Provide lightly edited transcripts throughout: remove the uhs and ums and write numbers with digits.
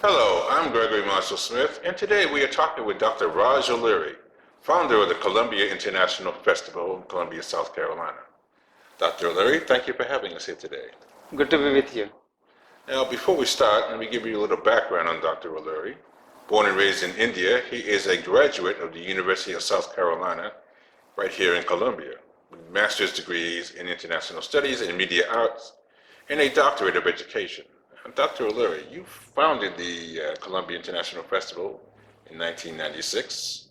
Hello, I'm Gregory Marshall Smith, and today we are talking with Dr. Raj Aluri, founder of the Columbia International Festival in Columbia, South Carolina. Dr. Aluri, thank you for having us here today. Good to be with you. Now, before we start, let me give you a little background on Dr. Aluri. Born and raised in India, he is a graduate of the University of South Carolina, right here in Columbia, with master's degrees in international studies and media arts, and a doctorate of education. Dr. Aluri, you founded the Columbia International Festival in 1996.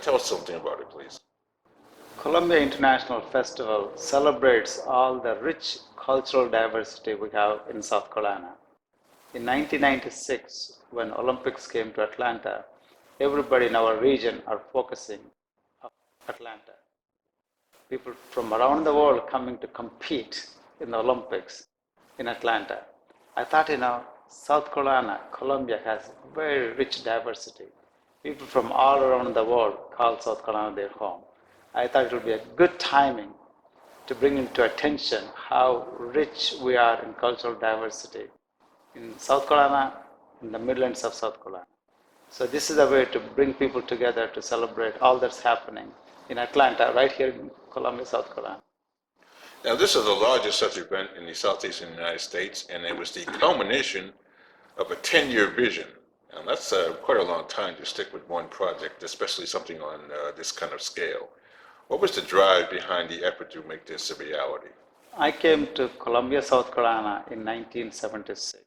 Tell us something about it, please. Columbia International Festival celebrates all the rich cultural diversity we have in South Carolina. In 1996, when Olympics came to Atlanta, everybody in our region are focusing on Atlanta. People from around the world coming to compete in the Olympics in Atlanta. I thought, South Carolina, Columbia has very rich diversity. People from all around the world call South Carolina their home. I thought it would be a good timing to bring into attention how rich we are in cultural diversity in South Carolina, in the Midlands of South Carolina. So this is a way to bring people together to celebrate all that's happening in Atlanta, right here in Columbia, South Carolina. Now, this is the largest such event in the southeastern United States, and it was the culmination of a 10-year vision. Now, that's quite a long time to stick with one project, especially something on this kind of scale. What was the drive behind the effort to make this a reality? I came to Columbia, South Carolina in 1976,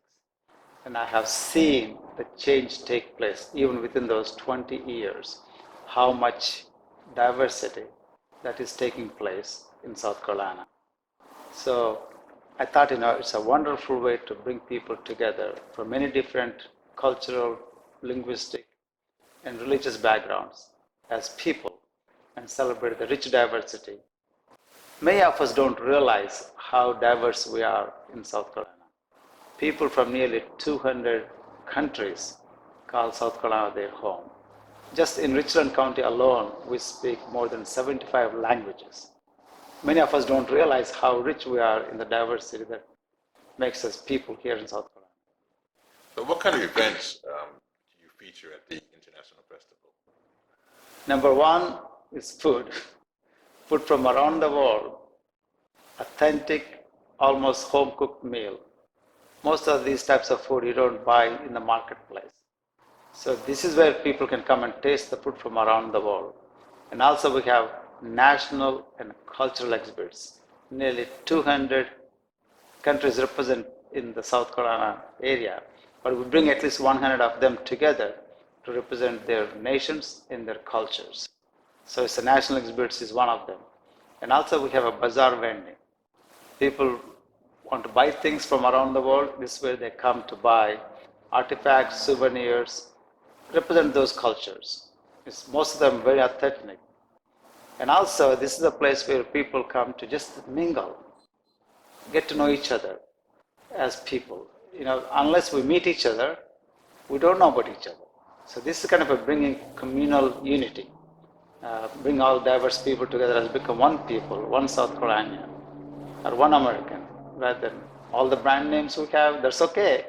and I have seen the change take place even within those 20 years, how much diversity that is taking place in South Carolina. So I thought, it's a wonderful way to bring people together from many different cultural, linguistic, and religious backgrounds as people and celebrate the rich diversity. Many of us don't realize how diverse we are in South Carolina. People from nearly 200 countries call South Carolina their home. Just in Richland County alone, we speak more than 75 languages. Many of us don't realize how rich we are in the diversity that makes us people here in South Carolina. So what kind of events do you feature at the International Festival? Number one is food. Food from around the world, authentic, almost home-cooked meal. Most of these types of food you don't buy in the marketplace. So this is where people can come and taste the food from around the world. And also we have national and cultural exhibits. Nearly 200 countries represent in the South Carolina area, but we bring at least 100 of them together to represent their nations and their cultures. So it's a national exhibits is one of them. And also we have a bazaar vending. People want to buy things from around the world. This is where they come to buy artifacts, souvenirs, represent those cultures. Most of them very authentic. And also, this is a place where people come to just mingle, get to know each other as people. Unless we meet each other, we don't know about each other. So this is kind of a bringing communal unity. Bring all diverse people together as become one people, one South Carolinian, or one American, rather than all the brand names we have, that's okay,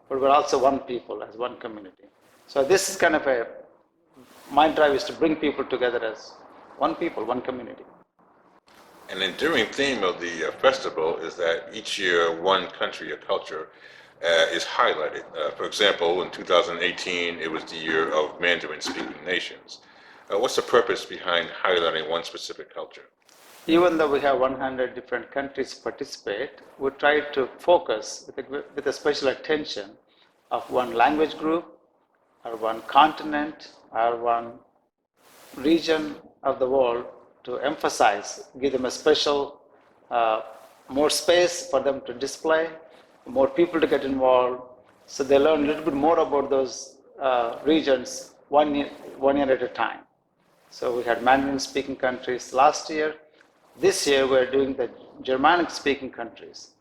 but we're also one people as one community. So this is kind of my drive is to bring people together as one people, one community. An enduring theme of the festival is that each year one country or culture is highlighted. For example, in 2018, it was the year of Mandarin-speaking nations. What's the purpose behind highlighting one specific culture? Even though we have 100 different countries participate, we try to focus with a special attention of one language group, or one continent, or one region of the world to emphasize, give them a special, more space for them to display, more people to get involved, so they learn a little bit more about those regions one year at a time. So we had Mandarin-speaking countries last year. This year we're doing the Germanic-speaking countries,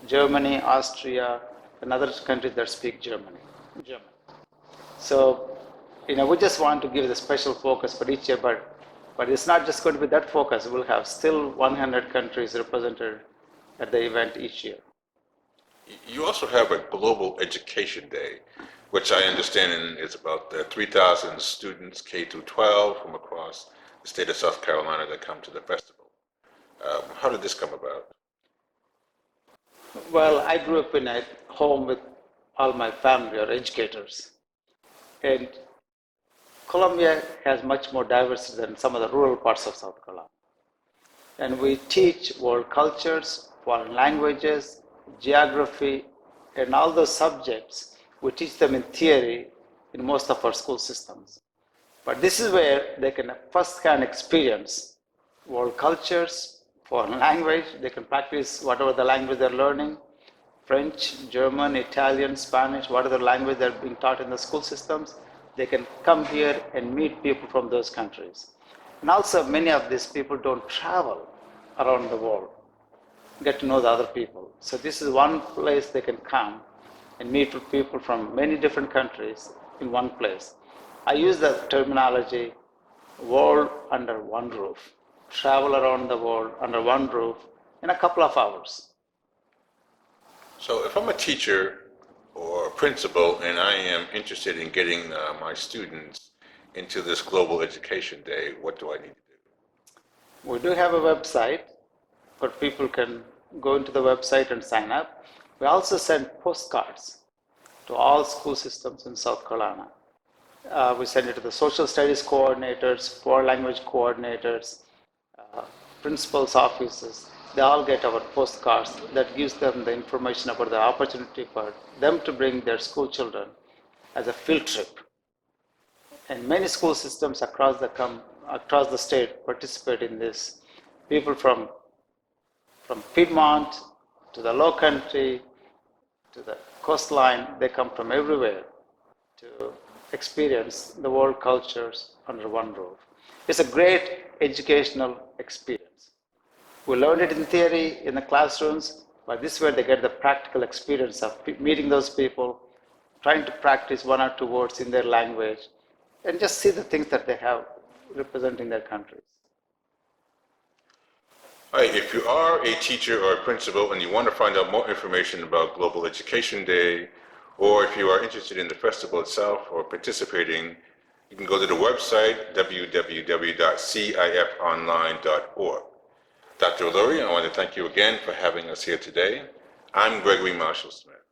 Germany, Austria, and other countries that speak German. So, we just want to give the special focus for each year, but it's not just going to be that focus. We'll have still 100 countries represented at the event each year. You also have a Global Education Day. which I understand is about 3,000 students K through 12 from across the state of South Carolina that come to the festival. How did this come about? Well, I grew up in a home with all my family are educators. And Colombia has much more diversity than some of the rural parts of South Carolina. And we teach world cultures, foreign languages, geography, and all those subjects. We teach them in theory in most of our school systems. But this is where they can first-hand experience world cultures, foreign language. They can practice whatever the language they're learning, French, German, Italian, Spanish, whatever language they're being taught in the school systems. They can come here and meet people from those countries. And also, many of these people don't travel around the world, get to know the other people. So this is one place they can come and meet with people from many different countries in one place. I use the terminology world under one roof, travel around the world under one roof in a couple of hours. So if I'm a teacher or a principal and I am interested in getting my students into this Global Education Day, what do I need to do? We do have a website where people can go into the website and sign up. We also send postcards to all school systems in South Carolina. We send it to the social studies coordinators, foreign language coordinators, principals' offices. They all get our postcards that gives them the information about the opportunity for them to bring their school children as a field trip. And many school systems across the state participate in this. People from Piedmont to the Low Country to the coastline, they come from everywhere to experience the world cultures under one roof. It's a great educational experience. We learn it in theory in the classrooms, but this is where they get the practical experience of meeting those people, trying to practice one or two words in their language, and just see the things that they have representing their countries. Hi, if you are a teacher or a principal and you want to find out more information about Global Education Day, or if you are interested in the festival itself or participating, you can go to the website www.cifonline.org. Dr. Aluri, I want to thank you again for having us here today. I'm Gregory Marshall Smith.